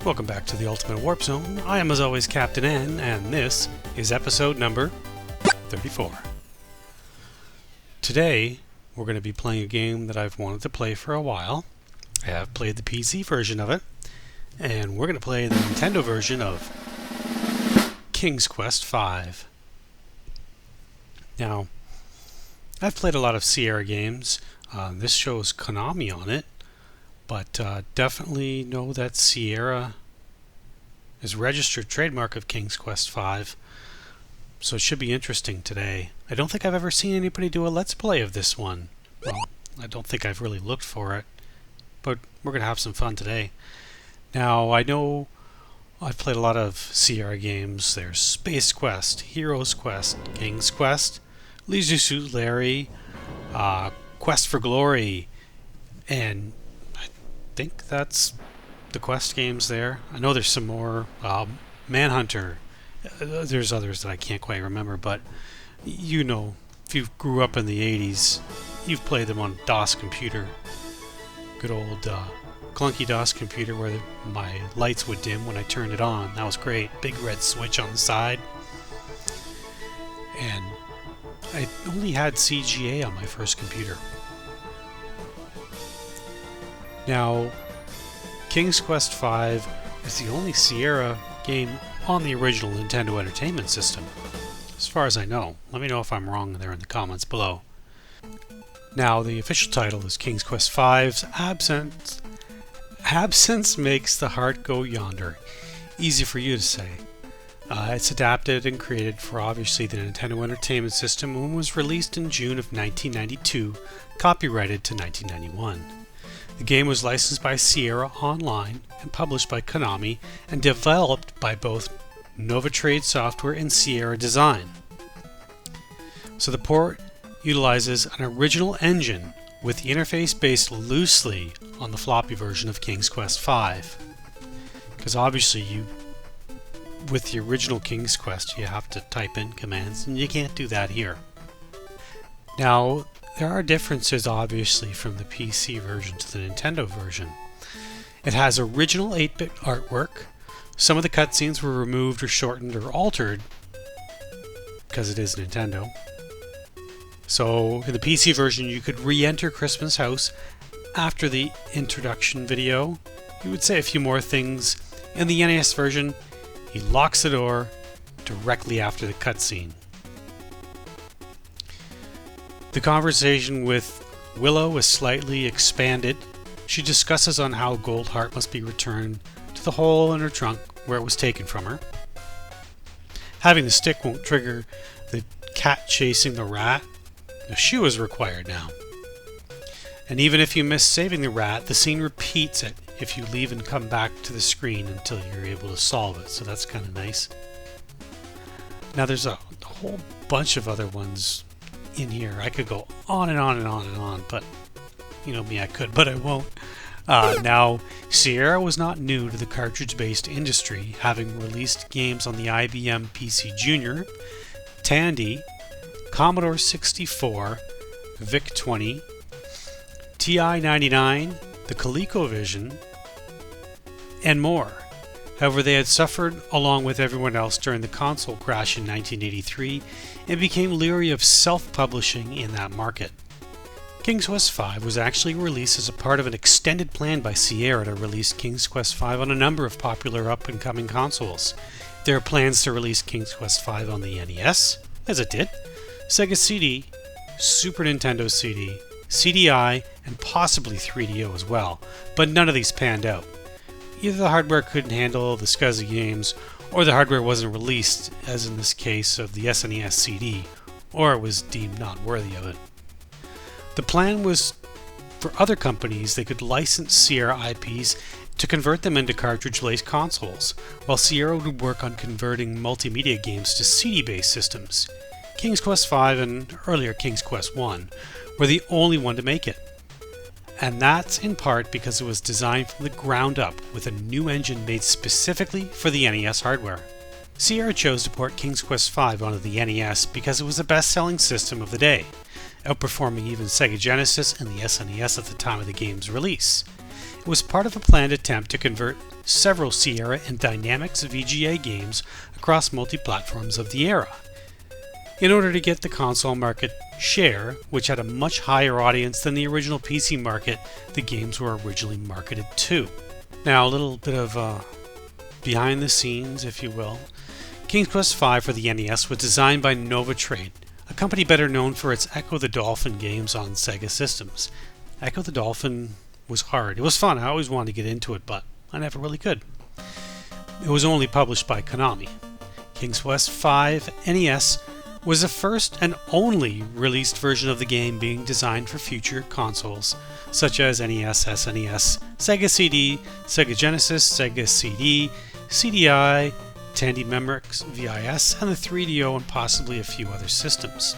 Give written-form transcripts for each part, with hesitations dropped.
Welcome back to the Ultimate Warp Zone. I am as always Captain N, and this is episode number 34. Today we're going to be playing a game that I've wanted to play for a while. I have played the PC version of it, and we're going to play the Nintendo version of King's Quest V. Now, I've played a lot of Sierra games. This shows Konami on it, but definitely know that Sierra is registered trademark of King's Quest V, so it should be interesting today. I don't think I've ever seen anybody do a Let's Play of this one. Well, I don't think I've really looked for it, but we're going to have some fun today. Now, I know I've played a lot of Sierra games. There's Space Quest, Heroes Quest, King's Quest, Leisure Suit Larry, Quest for Glory, and I think that's the Quest games there. I know there's some more. Manhunter. There's others that I can't quite remember, but you know, if you grew up in the 80s, you've played them on DOS computer. Good old clunky DOS computer where my lights would dim when I turned it on. That was great. Big red switch on the side. And I only had CGA on my first computer. Now, King's Quest V is the only Sierra game on the original Nintendo Entertainment System, as far as I know. Let me know if I'm wrong there in the comments below. Now, the official title is King's Quest V's Absence. Absence makes the heart go yonder. Easy for you to say. It's adapted and created for obviously the Nintendo Entertainment System and was released in June of 1992, copyrighted to 1991. The game was licensed by Sierra Online and published by Konami and developed by both Novatrade Software and Sierra Design. So the port utilizes an original engine with the interface based loosely on the floppy version of King's Quest V. Because obviously with the original King's Quest you have to type in commands, and you can't do that here. Now, there are differences obviously from the PC version to the Nintendo version. It has original 8-bit artwork. Some of the cutscenes were removed or shortened or altered because it is Nintendo. So in the PC version you could re-enter Christmas House after the introduction video. You would say a few more things. In the NES version, he locks the door directly after the cutscene. The conversation with Willow is slightly expanded. She discusses on how Gold Heart must be returned to the hole in her trunk where it was taken from her. Having the stick won't trigger the cat chasing the rat. A shoe is required now. And even if you miss saving the rat, the scene repeats it if you leave and come back to the screen until you're able to solve it, so that's kind of nice. Now there's a whole bunch of other ones in here. I could go on and on and on and on, but you know me, I could, but I won't. Now, Sierra was not new to the cartridge-based industry, having released games on the IBM PC Junior, Tandy, Commodore 64, VIC-20, TI-99, the ColecoVision, and more. However, they had suffered along with everyone else during the console crash in 1983 and became leery of self-publishing in that market. King's Quest V was actually released as a part of an extended plan by Sierra to release King's Quest V on a number of popular up-and-coming consoles. There are plans to release King's Quest V on the NES, as it did, Sega CD, Super Nintendo CD, CDI, and possibly 3DO as well, but none of these panned out. Either the hardware couldn't handle the SCSI games, or the hardware wasn't released, as in this case of the SNES CD, or it was deemed not worthy of it. The plan was for other companies they could license Sierra IPs to convert them into cartridge-based consoles, while Sierra would work on converting multimedia games to CD-based systems. King's Quest V and earlier King's Quest I were the only one to make it. And that's in part because it was designed from the ground up with a new engine made specifically for the NES hardware. Sierra chose to port King's Quest V onto the NES because it was the best-selling system of the day, outperforming even Sega Genesis and the SNES at the time of the game's release. It was part of a planned attempt to convert several Sierra and Dynamics VGA games across multi-platforms of the era. In order to get the console market share, which had a much higher audience than the original PC market the games were originally marketed to. Now, a little bit of behind the scenes, if you will. King's Quest V for the NES was designed by Nova Trade, a company better known for its Echo the Dolphin games on Sega systems. Echo the Dolphin was hard. It was fun. I always wanted to get into it, but I never really could. It was only published by Konami. King's Quest V NES was the first and only released version of the game being designed for future consoles, such as NES, SNES, Sega CD, Sega Genesis, Sega CD, CDI, Tandy Memorex, VIS, and the 3DO, and possibly a few other systems.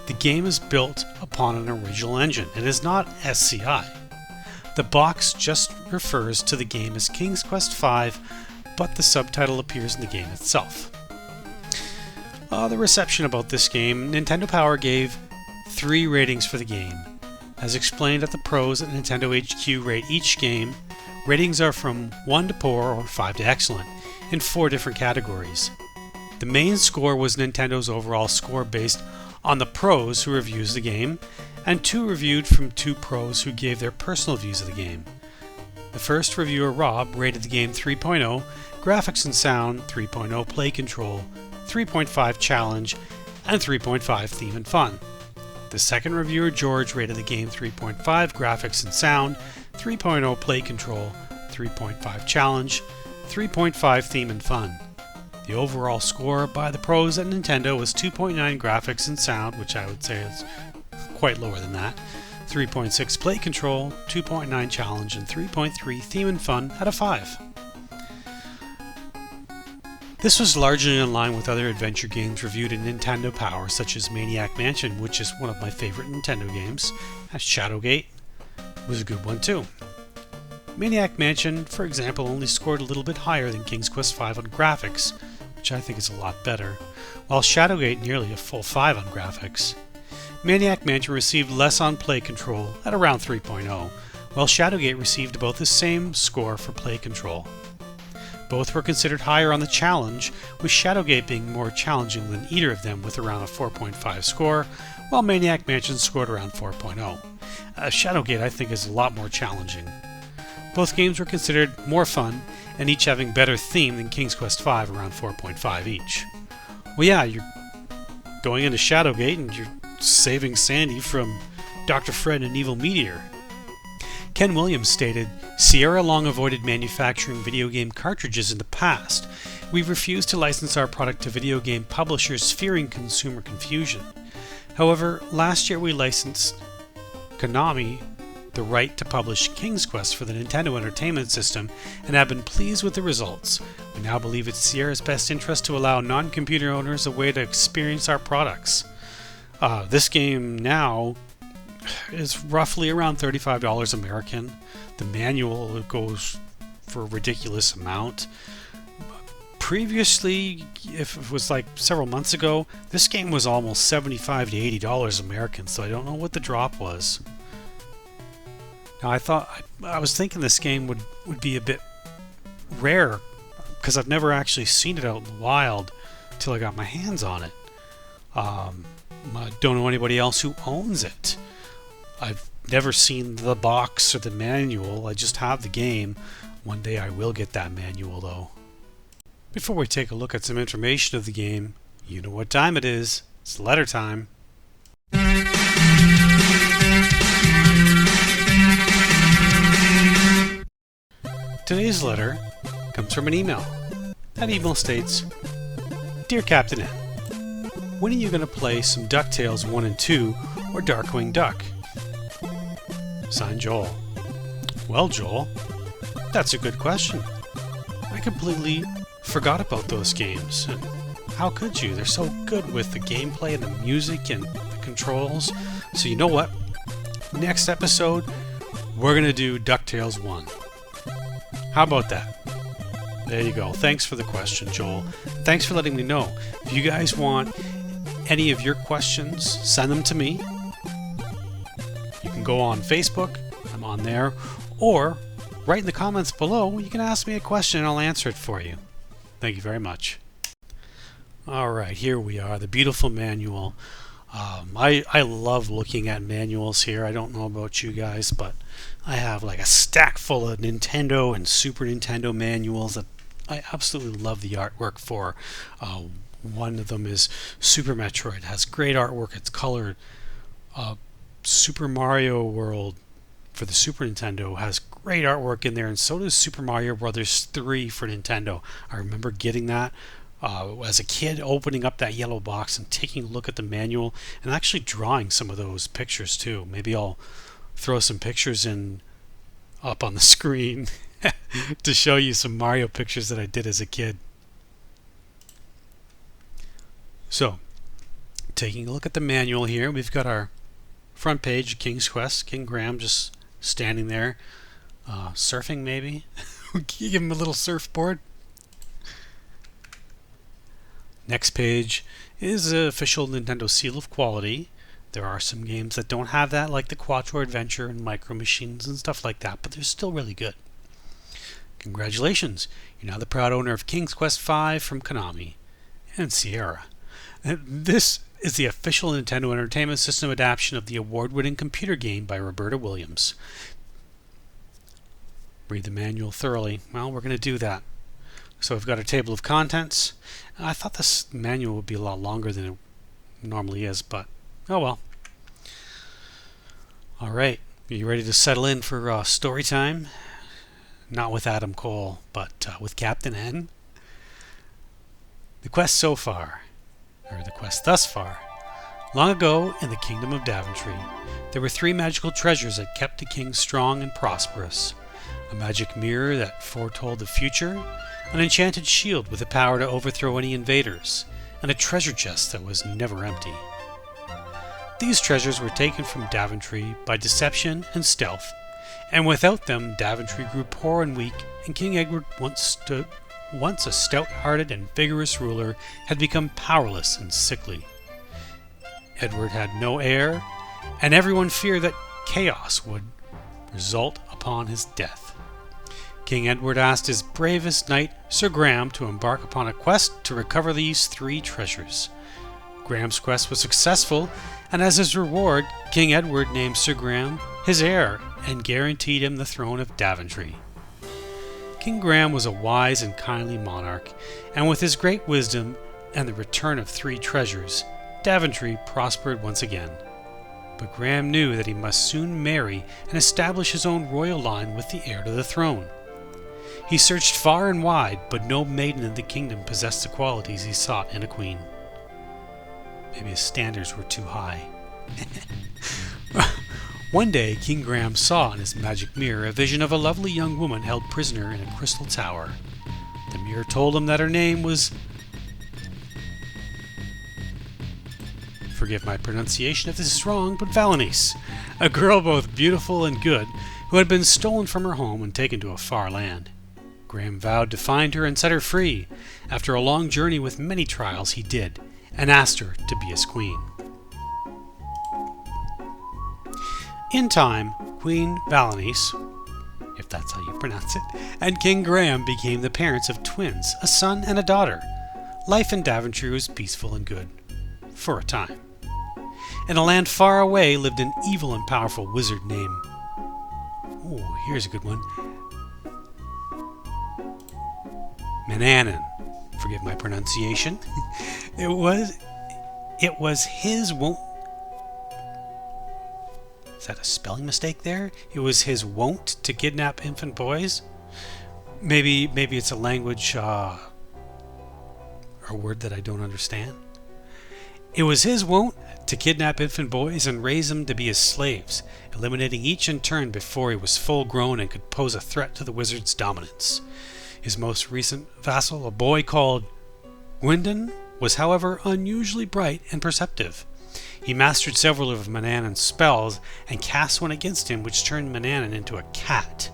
The game is built upon an original engine. It is not SCI. The box just refers to the game as King's Quest V, but the subtitle appears in the game itself. The reception about this game, Nintendo Power gave 3 ratings for the game. As explained at the pros at Nintendo HQ rate each game, ratings are from 1 to poor or 5 to excellent, in 4 different categories. The main score was Nintendo's overall score based on the pros who reviews the game, and 2 reviewed from 2 pros who gave their personal views of the game. The first reviewer, Rob, rated the game 3.0, graphics and sound 3.0, play control 3.5, challenge, and 3.5, theme and fun. The second reviewer, George, rated the game 3.5, graphics and sound 3.0, play control 3.5, challenge, 3.5, theme and fun. The overall score by the pros at Nintendo was 2.9 graphics and sound, which I would say is quite lower than that, 3.6 play control, 2.9 challenge, and 3.3 theme and fun out of 5. This was largely in line with other adventure games reviewed in Nintendo Power, such as Maniac Mansion, which is one of my favorite Nintendo games, and Shadowgate was a good one too. Maniac Mansion, for example, only scored a little bit higher than King's Quest V on graphics, which I think is a lot better, while Shadowgate nearly a full 5 on graphics. Maniac Mansion received less on play control at around 3.0, while Shadowgate received about the same score for play control. Both were considered higher on the challenge, with Shadowgate being more challenging than either of them with around a 4.5 score, while Maniac Mansion scored around 4.0. Shadowgate I think is a lot more challenging. Both games were considered more fun, and each having better theme than King's Quest V, around 4.5 each. Well yeah, you're going into Shadowgate and you're saving Sandy from Dr. Fred and Evil Meteor. Ken Williams stated, Sierra long avoided manufacturing video game cartridges in the past. We refused to license our product to video game publishers fearing consumer confusion. However, last year we licensed Konami the right to publish King's Quest for the Nintendo Entertainment System and have been pleased with the results. We now believe it's Sierra's best interest to allow non-computer owners a way to experience our products. This game now is roughly around $35 American. The manual goes for a ridiculous amount. Previously, if it was like several months ago, this game was almost $75 to $80 American, so I don't know what the drop was. Now I was thinking this game would be a bit rare, because I've never actually seen it out in the wild till I got my hands on it. I don't know anybody else who owns it. I've never seen the box or the manual. I just have the game. One day I will get that manual though. Before we take a look at some information of the game, you know what time it is. It's letter time. Today's letter comes from an email. That email states, Dear Captain N, when are you going to play some DuckTales 1 and 2 or Darkwing Duck? Signed, Joel. Well, Joel, that's a good question. I completely forgot about those games. And how could you? They're so good with the gameplay and the music and the controls. So you know what? Next episode, we're going to do DuckTales 1. How about that? There you go. Thanks for the question, Joel. Thanks for letting me know. If you guys want any of your questions, send them to me. You can go on Facebook, I'm on there, or write in the comments below. You can ask me a question and I'll answer it for you. Thank you very much. Alright, here we are, the beautiful manual. I love looking at manuals here. I don't know about you guys, but I have like a stack full of Nintendo and Super Nintendo manuals that I absolutely love the artwork for. One of them is Super Metroid. It has great artwork. It's colored. Super Mario World for the Super Nintendo has great artwork in there, and so does Super Mario Brothers 3 for Nintendo. I remember getting that as a kid, opening up that yellow box and taking a look at the manual and actually drawing some of those pictures too. Maybe I'll throw some pictures in up on the screen to show you some Mario pictures that I did as a kid. So, taking a look at the manual here, we've got our front page, King's Quest, King Graham just standing there, surfing maybe. Give him a little surfboard. Next page is the official Nintendo seal of quality. There are some games that don't have that, like the Quattro Adventure and Micro Machines and stuff like that, but they're still really good. Congratulations, you're now the proud owner of King's Quest V from Konami and Sierra. This is the official Nintendo Entertainment System adaptation of the award-winning computer game by Roberta Williams. Read the manual thoroughly. Well, we're going to do that. So we've got a table of contents. I thought this manual would be a lot longer than it normally is, but oh well. Alright, are you ready to settle in for story time? Not with Adam Cole, but with Captain N. The quest so far, or the quest thus far. Long ago, in the kingdom of Daventry, there were 3 magical treasures that kept the king strong and prosperous. A magic mirror that foretold the future, an enchanted shield with the power to overthrow any invaders, and a treasure chest that was never empty. These treasures were taken from Daventry by deception and stealth, and without them Daventry grew poor and weak, and King Edward, once a stout-hearted and vigorous ruler, had become powerless and sickly. Edward had no heir, and everyone feared that chaos would result upon his death. King Edward asked his bravest knight, Sir Graham, to embark upon a quest to recover these 3 treasures. Graham's quest was successful, and as his reward, King Edward named Sir Graham his heir and guaranteed him the throne of Daventry. King Graham was a wise and kindly monarch, and with his great wisdom and the return of 3 treasures, Daventry prospered once again. But Graham knew that he must soon marry and establish his own royal line with the heir to the throne. He searched far and wide, but no maiden in the kingdom possessed the qualities he sought in a queen. Maybe his standards were too high. One day, King Graham saw in his magic mirror a vision of a lovely young woman held prisoner in a crystal tower. The mirror told him that her name was... Forgive my pronunciation if this is wrong, but Valenice, a girl both beautiful and good, who had been stolen from her home and taken to a far land. Graham vowed to find her and set her free. After a long journey with many trials, he did, and asked her to be his queen. In time, Queen Valenice, if that's how you pronounce it, and King Graham became the parents of twins, a son and a daughter. Life in Daventry was peaceful and good, for a time. In a land far away lived an evil and powerful wizard named... Oh, here's a good one. Manannan. Forgive my pronunciation. It was his wont... Is that a spelling mistake there? It was his wont to kidnap infant boys? Maybe it's a language, or a word that I don't understand. It was his wont to kidnap infant boys and raise them to be his slaves, eliminating each in turn before he was full grown and could pose a threat to the wizard's dominance. His most recent vassal, a boy called Gwyndon, was however unusually bright and perceptive. He mastered several of Manannan's spells and cast one against him which turned Manannan into a cat.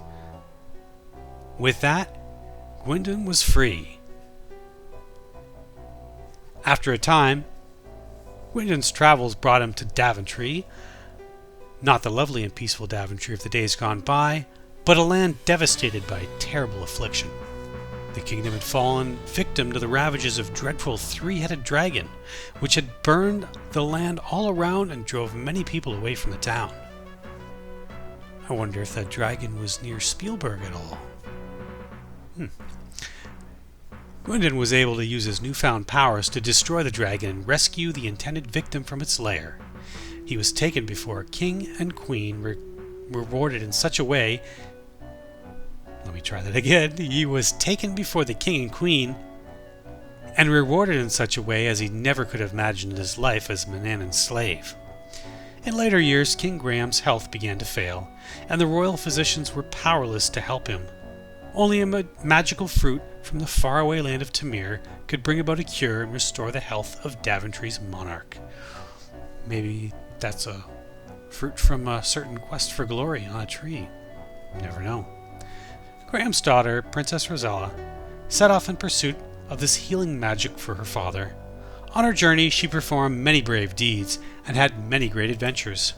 With that, Gwyndon was free. After a time, Gwyndon's travels brought him to Daventry, not the lovely and peaceful Daventry of the days gone by, but a land devastated by a terrible affliction. The kingdom had fallen victim to the ravages of dreadful three-headed dragon, which had burned the land all around and drove many people away from the town. I wonder if that dragon was near Spielberg at all. Gwendon was able to use his newfound powers to destroy the dragon and rescue the intended victim from its lair. He was taken before a king and queen, rewarded in such a way... Let me try that again. He was taken before the king and queen and rewarded in such a way as he never could have imagined his life as Manannan's slave. In later years, King Graham's health began to fail, and the royal physicians were powerless to help him. Only a magical fruit from the faraway land of Tamir could bring about a cure and restore the health of Daventry's monarch. Maybe that's a fruit from a certain quest for glory on a tree. You never know. Graham's daughter, Princess Rosella, set off in pursuit of this healing magic for her father. On her journey, she performed many brave deeds and had many great adventures.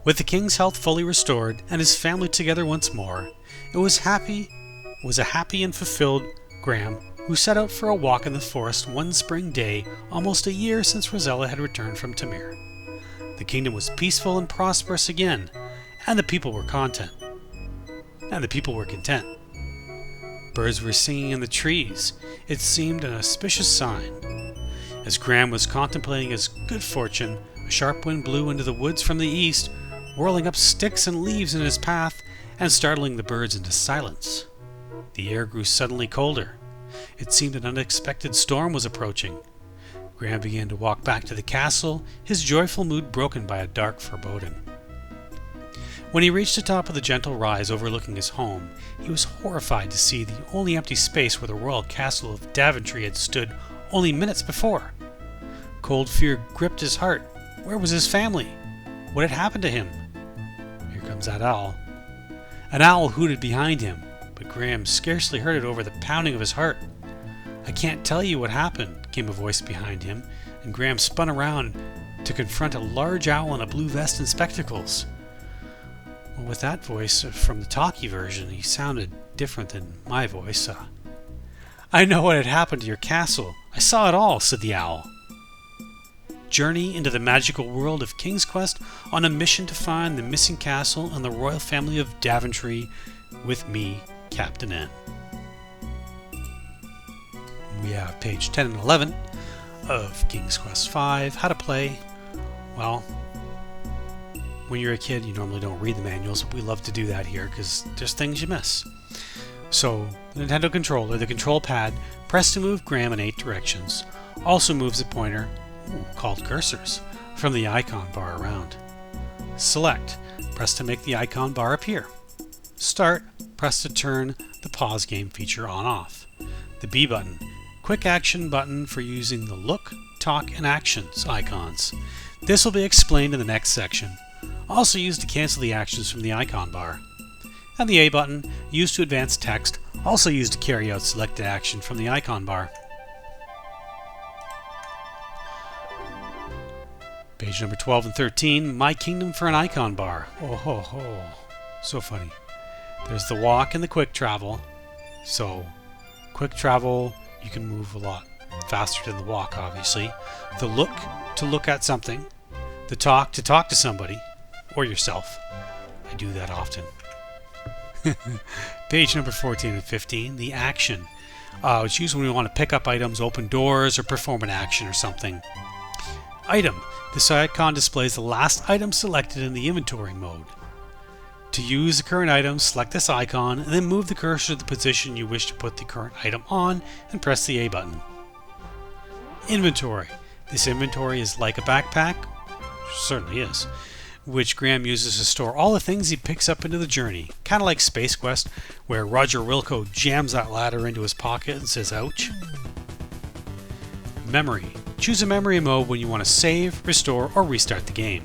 With the king's health fully restored and his family together once more, it was a happy and fulfilled Graham who set out for a walk in the forest one spring day, almost a year since Rosella had returned from Tamir. The kingdom was peaceful and prosperous again, and the people were content. Birds were singing in the trees. It seemed an auspicious sign. As Graham was contemplating his good fortune, a sharp wind blew into the woods from the east, whirling up sticks and leaves in his path and startling the birds into silence. The air grew suddenly colder. It seemed an unexpected storm was approaching. Graham began to walk back to the castle, his joyful mood broken by a dark foreboding. When he reached the top of the gentle rise overlooking his home, he was horrified to see the only empty space where the royal castle of Daventry had stood only minutes before. Cold fear gripped his heart. Where was his family? What had happened to him? Here comes that owl. An owl hooted behind him, but Graham scarcely heard it over the pounding of his heart. "I can't tell you what happened," came a voice behind him, and Graham spun around to confront a large owl in a blue vest and spectacles. Well, with that voice from the talkie version, he sounded different than my voice. "I know what had happened to your castle. I saw it all," said the owl. Journey into the magical world of King's Quest on a mission to find the missing castle and the royal family of Daventry with me, Captain N. We have page 10 and 11 of King's Quest V. How to play. Well, when you're a kid, you normally don't read the manuals, but we love to do that here because there's things you miss. So, the Nintendo controller, the control pad, press to move Graham in 8 directions, also moves a pointer, called cursors, from the icon bar around. Select, press to make the icon bar appear. Start, press to turn the pause game feature on/off. The B button, quick action button for using the look, talk, and actions icons. This will be explained in the next section. Also used to cancel the actions from the icon bar. And the A button, used to advance text, also used to carry out selected action from the icon bar. Page number 12 and 13, My Kingdom for an icon bar. Oh ho ho, so funny. There's the walk and the quick travel. So, quick travel, you can move a lot faster than the walk, obviously. The look, to look at something. The talk, to talk to somebody. Or yourself. I do that often. Page number 14 and 15, the action. It's used when we want to pick up items, open doors, or perform an action or something. Item. This icon displays the last item selected in the inventory mode. To use the current item, select this icon and then move the cursor to the position you wish to put the current item on and press the A button. Inventory. This inventory is like a backpack, certainly is, which Graham uses to store all the things he picks up into the journey. Kind of like Space Quest, where Roger Wilco jams that ladder into his pocket and says, ouch. Memory. Choose a memory mode when you want to save, restore, or restart the game.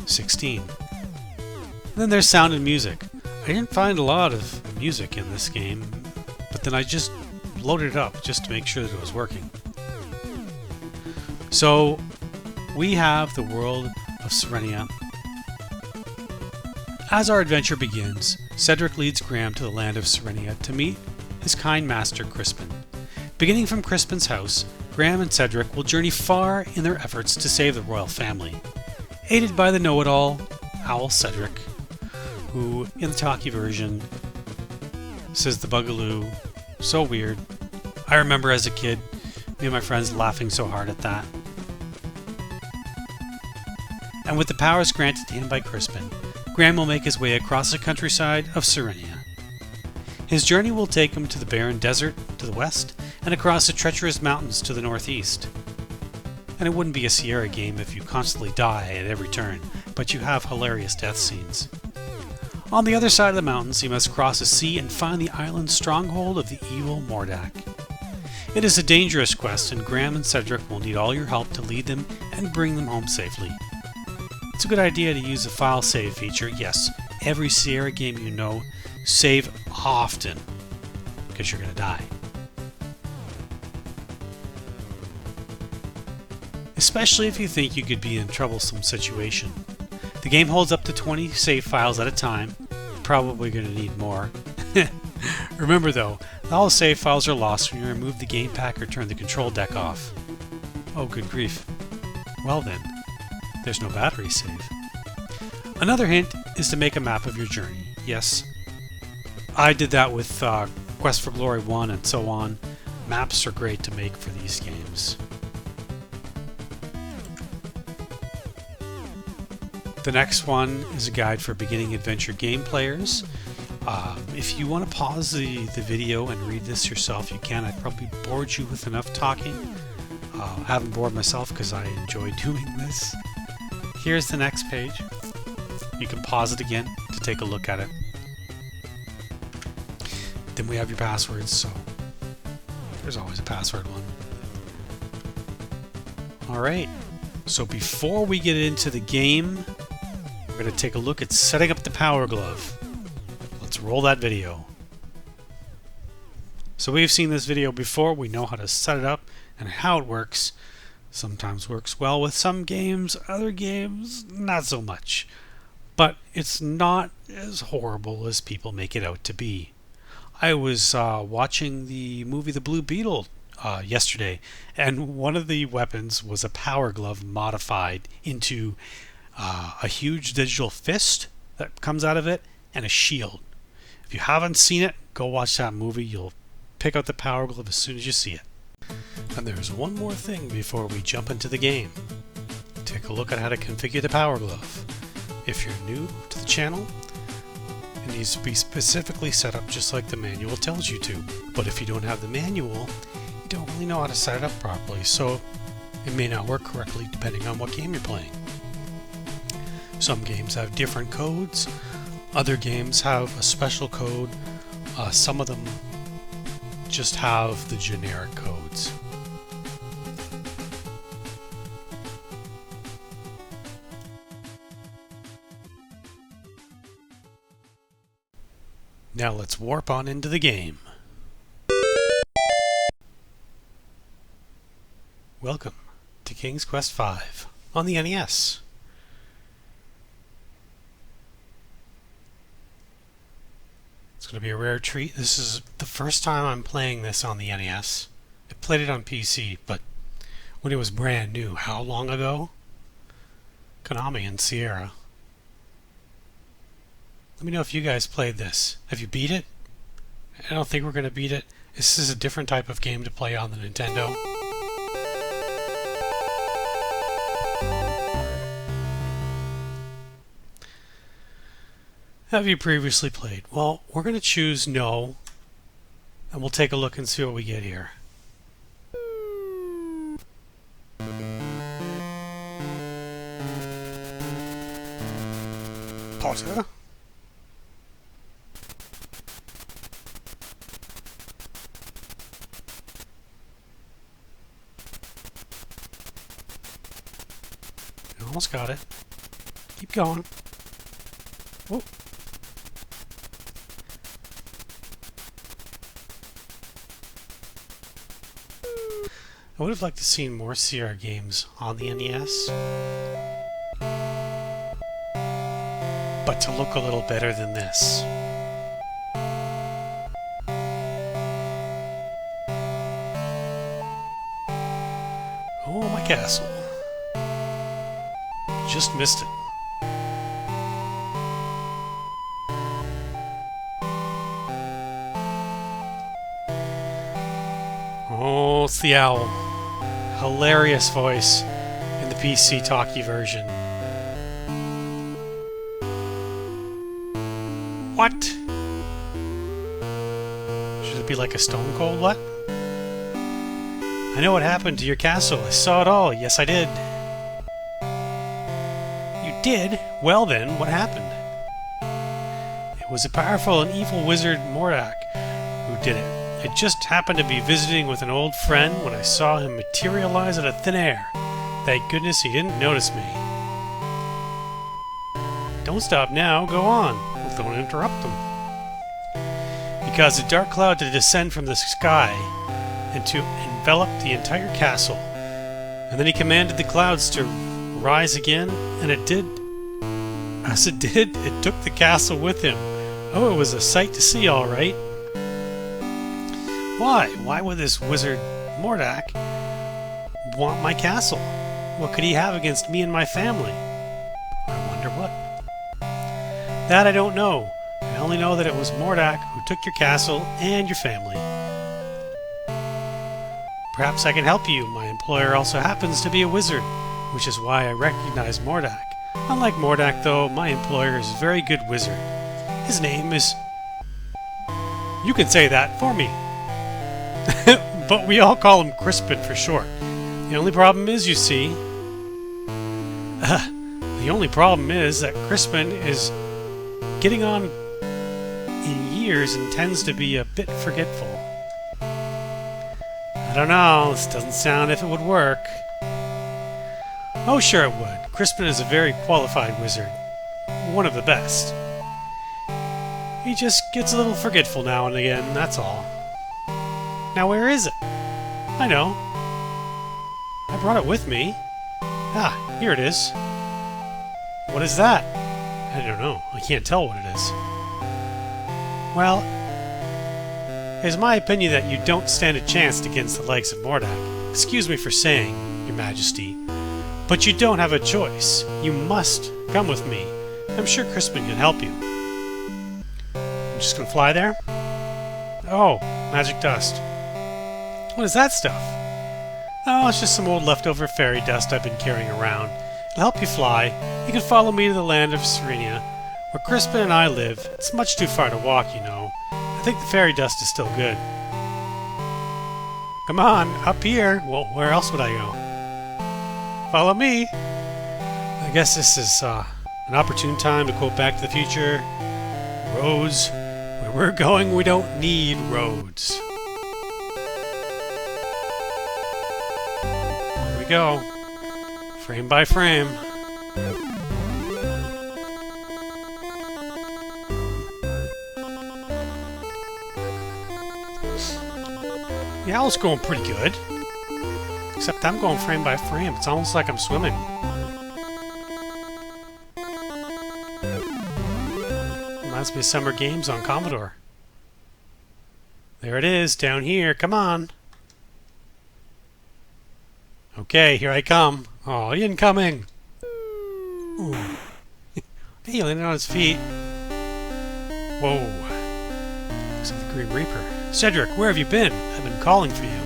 16. Then there's sound and music. I didn't find a lot of music in this game, but then I just loaded it up just to make sure that it was working. So, we have the world of Serenia. As our adventure begins, Cedric leads Graham to the land of Serenia to meet his kind master Crispin. Beginning from Crispin's house, Graham and Cedric will journey far in their efforts to save the royal family, aided by the know-it-all, Owl Cedric, who, in the talkie version, says the Bugaloo. So weird. I remember as a kid, me and my friends laughing so hard at that. And with the powers granted to him by Crispin, Graham will make his way across the countryside of Serenia. His journey will take him to the barren desert to the west and across the treacherous mountains to the northeast. And it wouldn't be a Sierra game if you constantly die at every turn, but you have hilarious death scenes. On the other side of the mountains, he must cross a sea and find the island stronghold of the evil Mordak. It is a dangerous quest, and Graham and Cedric will need all your help to lead them and bring them home safely. It's a good idea to use the file save feature. Yes, every Sierra game you know, save often, because you're going to die. Especially if you think you could be in a troublesome situation. The game holds up to 20 save files at a time. You're probably going to need more. Remember though, all the save files are lost when you remove the game pack or turn the control deck off. Oh, good grief. Well then, there's no battery save. Another hint is to make a map of your journey. Yes, I did that with Quest for Glory 1 and so on. Maps are great to make for these games. The next one is a guide for beginning adventure game players. If you want to pause the video and read this yourself, you can. I probably bored you with enough talking. I haven't bored myself because I enjoy doing this. Here's the next page. You can pause it again to take a look at it. Then we have your passwords, so there's always a password one. Alright, so before we get into the game, we're going to take a look at setting up the Power Glove. Let's roll that video. So we've seen this video before, we know how to set it up and how it works. Sometimes works well with some games, other games not so much. But it's not as horrible as people make it out to be. I was watching the movie The Blue Beetle yesterday, and one of the weapons was a Power Glove modified into a huge digital fist that comes out of it and a shield. If you haven't seen it, go watch that movie. You'll pick out the Power Glove as soon as you see it. And there's one more thing before we jump into the game. Take a look at how to configure the Power Glove. If you're new to the channel, it needs to be specifically set up just like the manual tells you to. But if you don't have the manual, you don't really know how to set it up properly, so it may not work correctly depending on what game you're playing. Some games have different codes, other games have a special code, some of them just have the generic codes. Now let's warp on into the game. Welcome to King's Quest V on the NES. It's going to be a rare treat. This is the first time I'm playing this on the NES. I played it on PC, but when it was brand new, how long ago? Konami and Sierra. Let me know if you guys played this. Have you beat it? I don't think we're going to beat it. This is a different type of game to play on the Nintendo. Have you previously played? Well, we're going to choose no, and we'll take a look and see what we get here. Potter? You almost got it. Keep going. Whoa. I would have liked to see more Sierra games on the NES. to look a little better than this. Oh, my castle. Just missed it. Oh, it's the owl. Hilarious voice in the PC talkie version. What? Should it be like a stone cold what? I know what happened to your castle. I saw it all. Yes, I did. You did? Well then, what happened? It was a powerful and evil wizard, Mordak, who did it. I just happened to be visiting with an old friend when I saw him materialize out of thin air. Thank goodness he didn't notice me. Don't stop now, go on. Well, don't interrupt him. He caused a dark cloud to descend from the sky and to envelop the entire castle. And then he commanded the clouds to rise again, and it did. As it did, it took the castle with him. Oh, it was a sight to see, all right. Why? Why would this wizard Mordak want my castle? What could he have against me and my family? I wonder what. That I don't know. I only know that it was Mordak who took your castle and your family. Perhaps I can help you. My employer also happens to be a wizard, which is why I recognize Mordak. Unlike Mordak, though, my employer is a very good wizard. His name is... You can say that for me. But we all call him Crispin for short. The only problem is, you see... the only problem is that Crispin is getting on in years and tends to be a bit forgetful. I don't know, this doesn't sound if it would work. Oh, sure it would. Crispin is a very qualified wizard. One of the best. He just gets a little forgetful now and again, that's all. Now where is it? I know. I brought it with me. Ah, here it is. What is that? I don't know. I can't tell what it is. Well, it's my opinion that you don't stand a chance against the likes of Mordak. Excuse me for saying, Your Majesty, but you don't have a choice. You must come with me. I'm sure Crispin can help you. I'm just gonna fly there? Oh, magic dust. What is that stuff? Oh, it's just some old leftover fairy dust I've been carrying around. It'll help you fly. You can follow me to the land of Serenia, where Crispin and I live. It's much too far to walk, you know. I think the fairy dust is still good. Come on, up here. Well, where else would I go? Follow me. I guess this is an opportune time to quote Back to the Future. Roads. Where we're going, we don't need roads. Here we go. Frame by frame. The owl's going pretty good. Except I'm going frame by frame. It's almost like I'm swimming. Reminds me of Summer Games on Commodore. There it is, down here. Come on. Okay, here I come. Oh, incoming! Ooh. He landed on his feet. Whoa. Looks like the Green Reaper. Cedric, where have you been? I've been calling for you.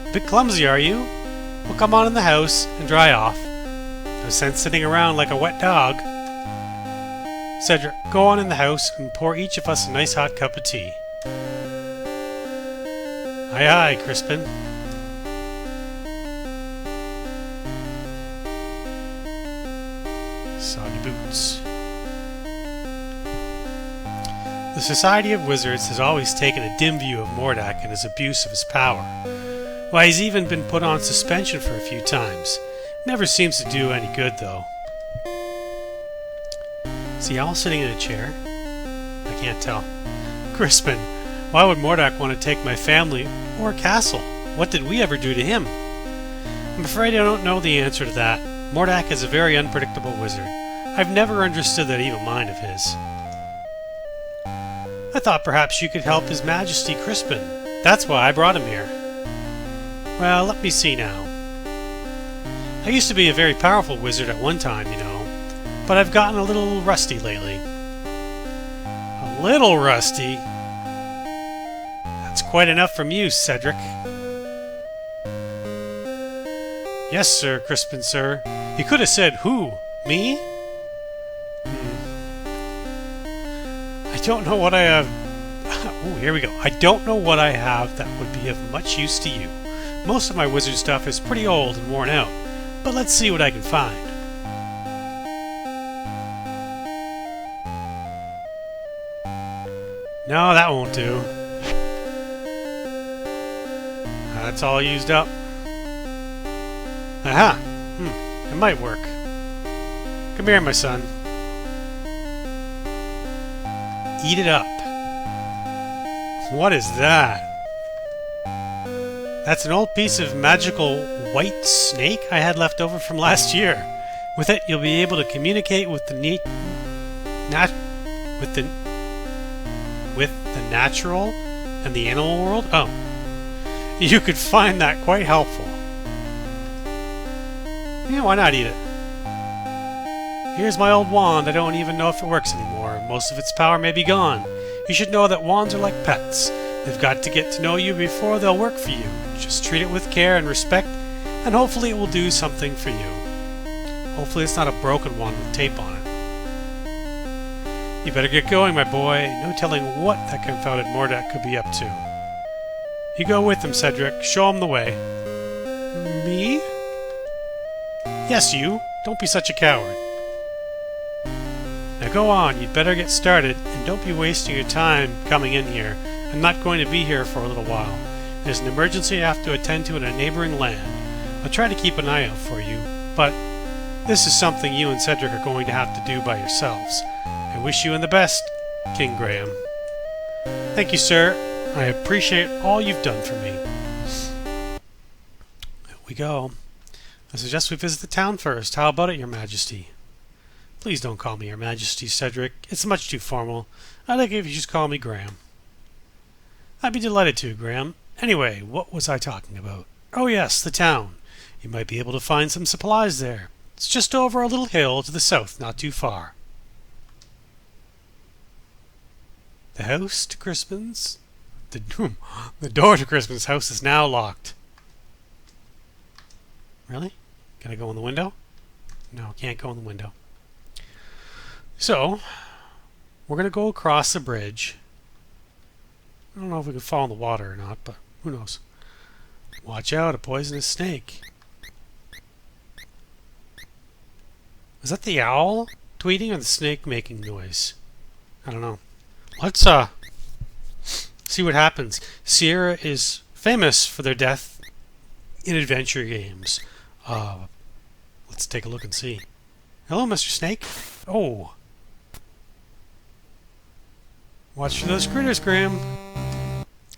A bit clumsy, are you? Well, come on in the house and dry off. No sense sitting around like a wet dog. Cedric, go on in the house and pour each of us a nice hot cup of tea. Aye, aye, Crispin. Soggy boots. The Society of Wizards has always taken a dim view of Mordak and his abuse of his power. Why, he's even been put on suspension for a few times. Never seems to do any good, though. Is he all sitting in a chair? I can't tell. Crispin, why would Mordak want to take my family or castle? What did we ever do to him? I'm afraid I don't know the answer to that. Mordak is a very unpredictable wizard. I've never understood that evil mind of his. I thought perhaps you could help His Majesty Crispin. That's why I brought him here. Well, let me see now. I used to be a very powerful wizard at one time, you know, but I've gotten a little rusty lately. A little rusty? That's quite enough from you, Cedric. Yes, sir, Crispin, sir. You could have said who? Me? I don't know what I have... Oh, here we go. I don't know what I have that would be of much use to you. Most of my wizard stuff is pretty old and worn out, but let's see what I can find. No, that won't do. That's all used up. Aha! It might work. Come here, my son. Eat it up. What is that? That's an old piece of magical white snake I had left over from last year. With it, you'll be able to communicate with the natural and the animal world. Oh, you could find that quite helpful. Yeah, why not eat it? Here's my old wand. I don't even know if it works anymore. Most of its power may be gone. You should know that wands are like pets. They've got to get to know you before they'll work for you. Just treat it with care and respect, and hopefully it will do something for you. Hopefully it's not a broken one with tape on it. You better get going, my boy. No telling what that confounded Mordak could be up to. You go with him, Cedric. Show him the way. Me? Yes, you. Don't be such a coward. Now go on, you'd better get started, and don't be wasting your time coming in here. I'm not going to be here for a little while. There's an emergency I have to attend to in a neighboring land. I'll try to keep an eye out for you, but this is something you and Cedric are going to have to do by yourselves. I wish you the best, King Graham. Thank you, sir. I appreciate all you've done for me. There we go. I suggest we visit the town first. How about it, Your Majesty? Please don't call me Your Majesty, Cedric. It's much too formal. I'd like it if you just call me Graham. I'd be delighted to, Graham. Anyway, what was I talking about? Oh yes, the town. You might be able to find some supplies there. It's just over a little hill to the south, not too far. The house to Crispin's? The door to Crispin's house is now locked. Really? Can I go in the window? No, can't go in the window. So, we're going to go across the bridge. I don't know if we can fall in the water or not, but who knows. Watch out, a poisonous snake. Is that the owl tweeting or the snake making noise? I don't know. Let's see what happens. Sierra is famous for their death in adventure games. Let's take a look and see. Hello, Mr. Snake. Oh. Watch for those critters, Graham.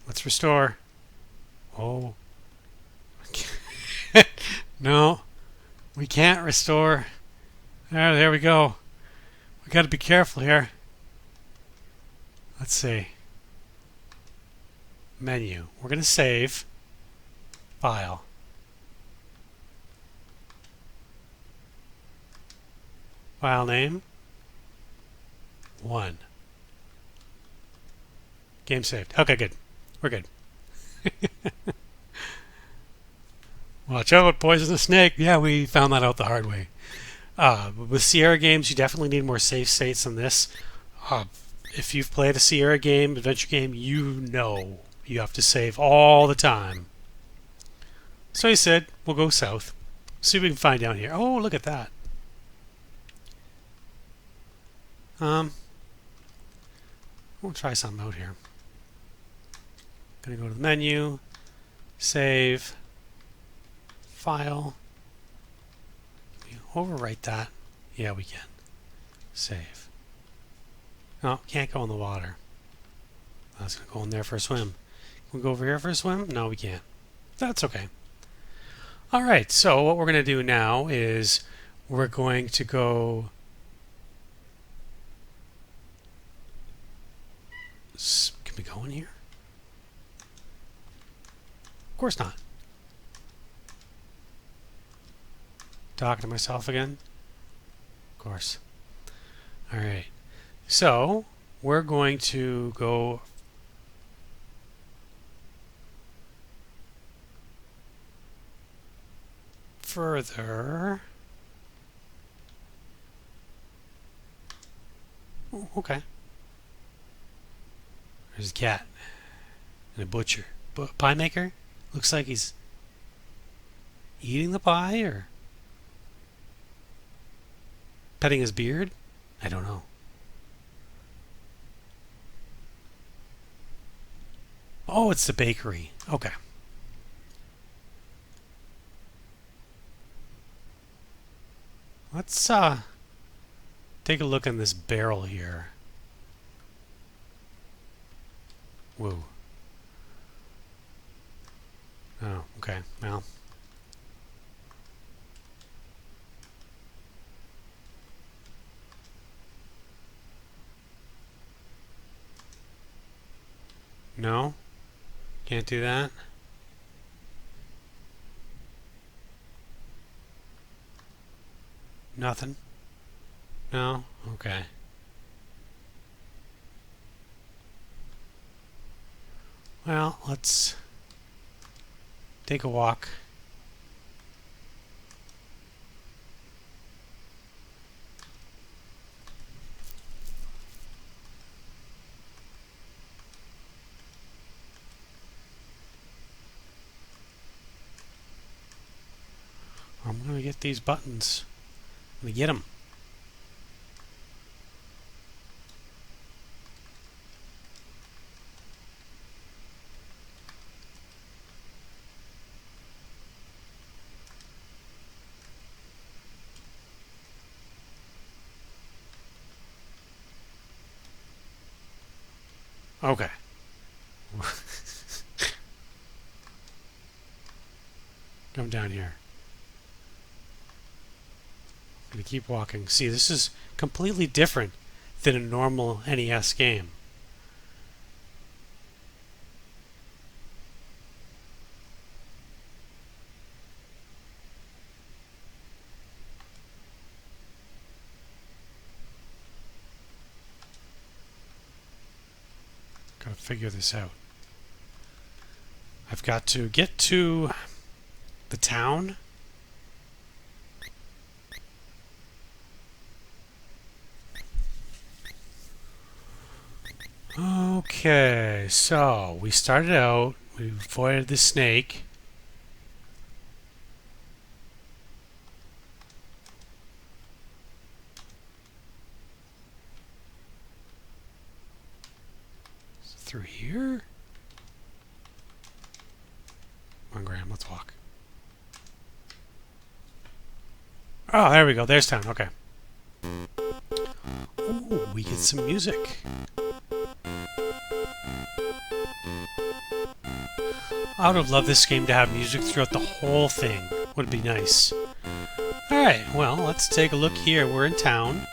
Let's restore. Oh. No. We can't restore. There we go. We got to be careful here. Let's see. Menu. We're going to save. File. File name. 1. Game saved. Okay, good. We're good. Watch out, poisonous snake. Yeah, we found that out the hard way. With Sierra games, you definitely need more save states than this. If you've played a Sierra game, adventure game, you know you have to save all the time. So he said, we'll go south. See what we can find down here. Oh, look at that. We'll try something out here. Gonna go to the menu, save, file. Can we overwrite that? Yeah, we can. Save. No, can't go in the water. I was gonna go in there for a swim. Can we go over here for a swim? No, we can't. That's okay. Alright, so what we're gonna do now is we're going to go Can we go in here? Of course not. Talking to myself again? Of course. Alright. So, we're going to go further. Oh, okay. There's a cat and a butcher. Pie maker? Looks like he's eating the pie or petting his beard? I don't know. Oh, it's the bakery. Okay. Let's take a look in this barrel here. Whoa. Oh, okay. Well. No? Can't do that? Nothing? No? Okay. Well, let's take a walk. I'm going to get these buttons. I'm going to get them. Okay. Come down here. I'm going to keep walking. See, this is completely different than a normal NES game. Gotta figure this out. I've got to get to the town. Okay, so we started out, we avoided the snake. Through here? Come on, Graham, let's walk. Oh, there we go. There's town. Okay. Ooh, we get some music. I would have loved this game to have music throughout the whole thing. Would be nice. Alright, well, let's take a look here. We're in town.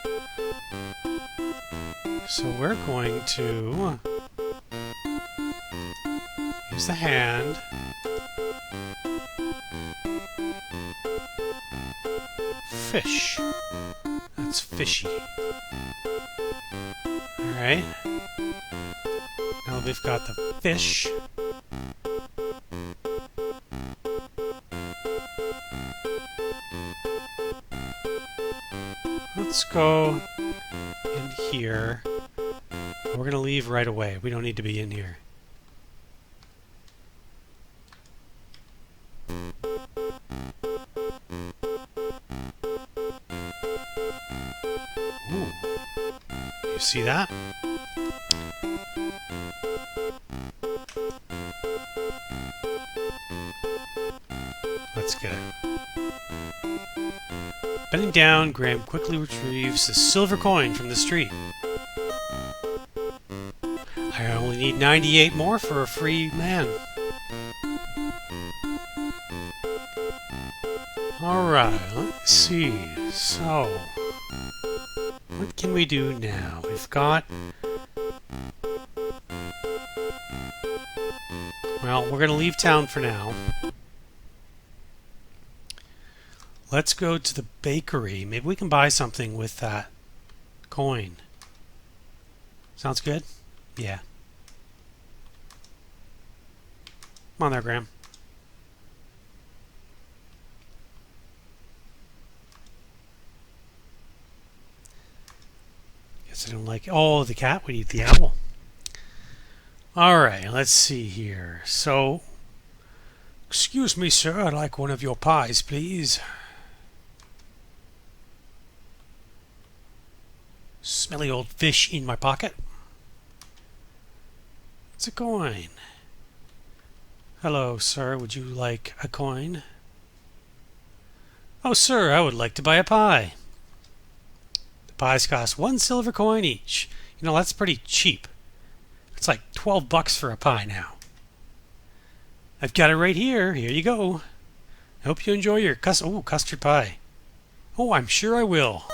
So we're going to use the hand. Fish. That's fishy. Alright. Now we've got the fish. Let's go in here. We're going to leave right away. We don't need to be in here. Ooh. You see that? Let's get it. Bending down, Graham quickly retrieves a silver coin from the street. I only need 98 more for a free man. Alright, let's see. So, what can we do now? We've got Well, we're going to leave town for now. Let's go to the bakery. Maybe we can buy something with that coin. Sounds good? Yeah. Come on there, Graham. Guess I don't like... Oh, the cat would eat the owl. Alright, let's see here. So, excuse me, sir. I'd like one of your pies, please. Smelly old fish in my pocket. It's a coin. Hello, sir. Would you like a coin? Oh, sir, I would like to buy a pie. The pies cost 1 silver coin each. You know, that's pretty cheap. It's like $12 for a pie now. I've got it right here. Here you go. I hope you enjoy your custard pie. Oh, I'm sure I will.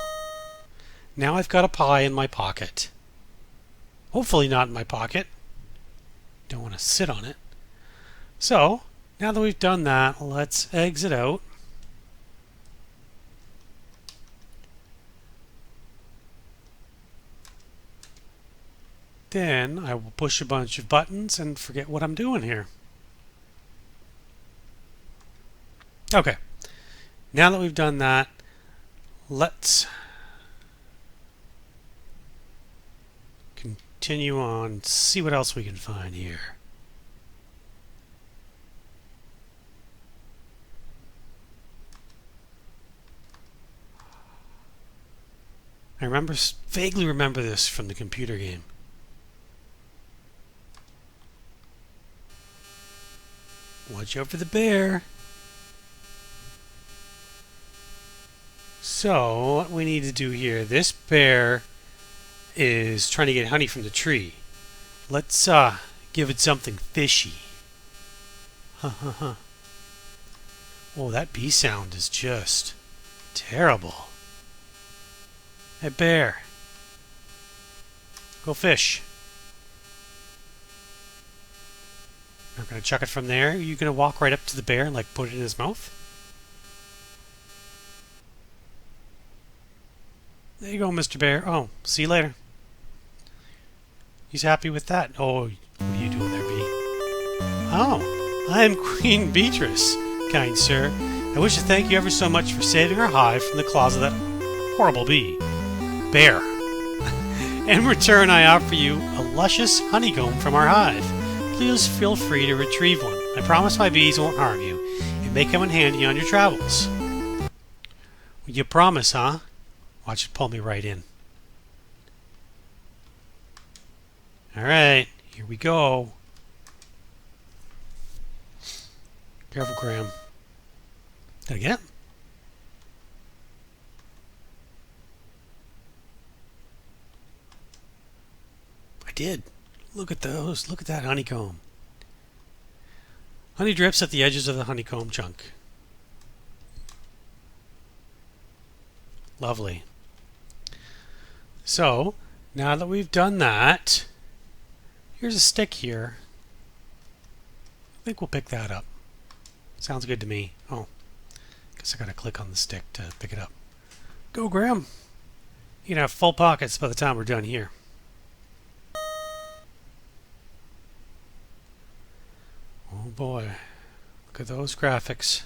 Now I've got a pie in my pocket. Hopefully not in my pocket. Don't want to sit on it. So, now that we've done that, let's exit out. Then I will push a bunch of buttons and forget what I'm doing here. Okay. Now that we've done that, let's continue on, see what else we can find here. I vaguely remember this from the computer game. Watch out for the bear. So, what we need to do here, this bear is trying to get honey from the tree. Let's give it something fishy. Oh, that bee sound is just terrible. Hey, bear. Go fish. I'm going to chuck it from there. Are you going to walk right up to the bear and like put it in his mouth? There you go, Mr. Bear. Oh, see you later. He's happy with that. Oh, what are you doing there, bee? Oh, I am Queen Beatrice, kind sir. I wish to thank you ever so much for saving our hive from the claws of that horrible bee. Bear. In return, I offer you a luscious honeycomb from our hive. Please feel free to retrieve one. I promise my bees won't harm you. It may come in handy on your travels. You promise, huh? Watch it pull me right in. Alright, here we go. Careful, Graham. Did I get it? I did. Look at those. Look at that honeycomb. Honey drips at the edges of the honeycomb chunk. Lovely. So, now that we've done that, here's a stick here. I think we'll pick that up. Sounds good to me. Oh, guess I gotta click on the stick to pick it up. Go, Graham. You can have full pockets by the time we're done here. Oh boy, look at those graphics.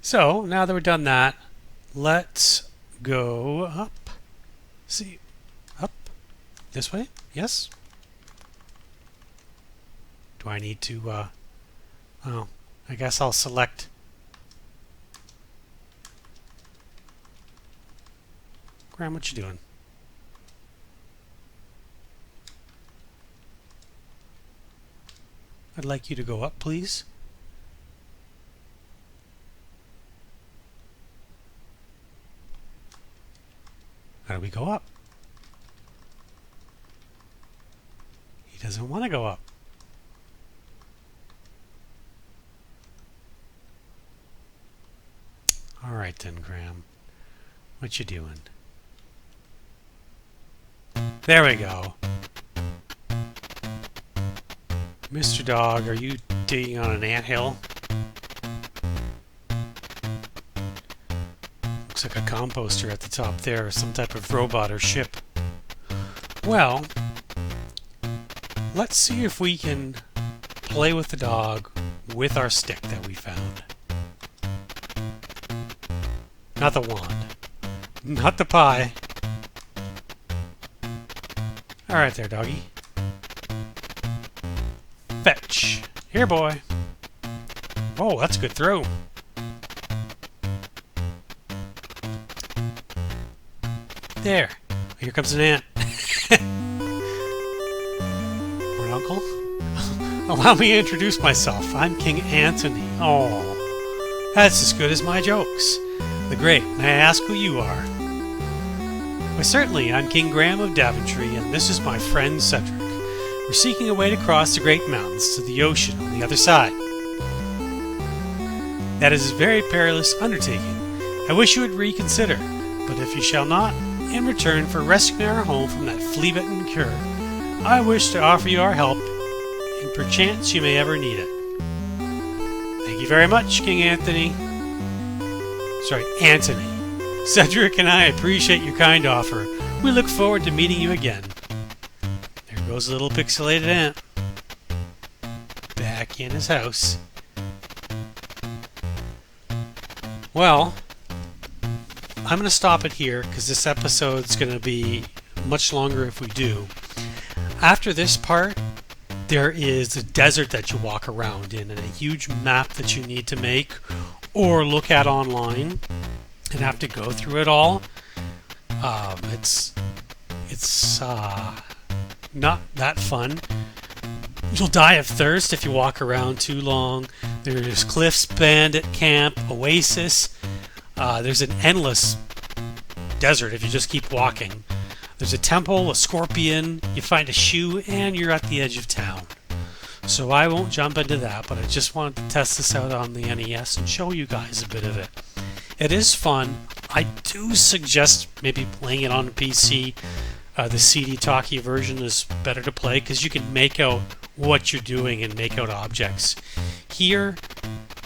So, now that we're done that, let's go up. See, up, this way, yes? Do I need to, oh, I guess I'll select. Graham, what you doing? I'd like you to go up, please. How do we go up? He doesn't want to go up. All right then, Graham. What you doing? There we go. Mr. Dog, are you digging on an anthill? Looks like a composter at the top there, some type of robot or ship. Well, let's see if we can play with the dog with our stick that we found. Not the wand. Not the pie. Alright there, doggy. Fetch. Here, boy. Oh, that's a good throw. There. Here comes an ant. Or an uncle? Allow me to introduce myself. I'm King Anthony. Oh, that's as good as my jokes. The Great. May I ask who you are? Why, certainly. I'm King Graham of Daventry, and this is my friend Cedric. We're seeking a way to cross the Great Mountains to the ocean on the other side. That is a very perilous undertaking. I wish you would reconsider, but if you shall not, in return for rescuing our home from that flea-bitten cur, I wish to offer you our help, and perchance you may ever need it. Thank you very much, King Anthony. Sorry, Antony. Cedric and I appreciate your kind offer. We look forward to meeting you again. There goes a little pixelated ant. Back in his house. Well, I'm going to stop it here because this episode's going to be much longer if we do. After this part, there is a desert that you walk around in and a huge map that you need to make or look at online and have to go through it all. It's not that fun. You'll die of thirst if you walk around too long. There's cliffs, bandit camp, oasis. There's an endless desert if you just keep walking. There's a temple, a scorpion, you find a shoe, and you're at the edge of town. So I won't jump into that, but I just wanted to test this out on the NES and show you guys a bit of it. It is fun. I do suggest maybe playing it on a PC. The CD talkie version is better to play because you can make out what you're doing and make out objects. Here,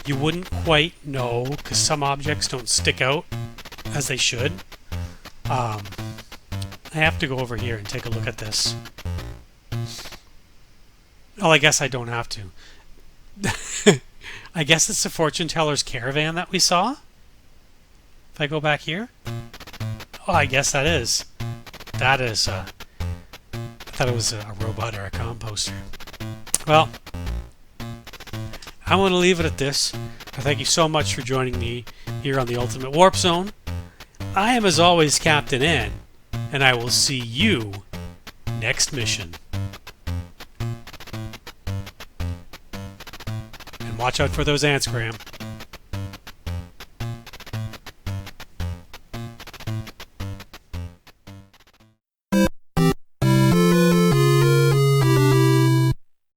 you wouldn't quite know because some objects don't stick out as they should. I have to go over here and take a look at this. Well, I guess I don't have to. I guess it's the fortune teller's caravan that we saw. If I go back here. Oh, I guess that is. That is, I thought it was a robot or a composter. Well, I want to leave it at this. I thank you so much for joining me here on the Ultimate Warp Zone. I am, as always, Captain N, and I will see you next mission. And watch out for those ants, Graham.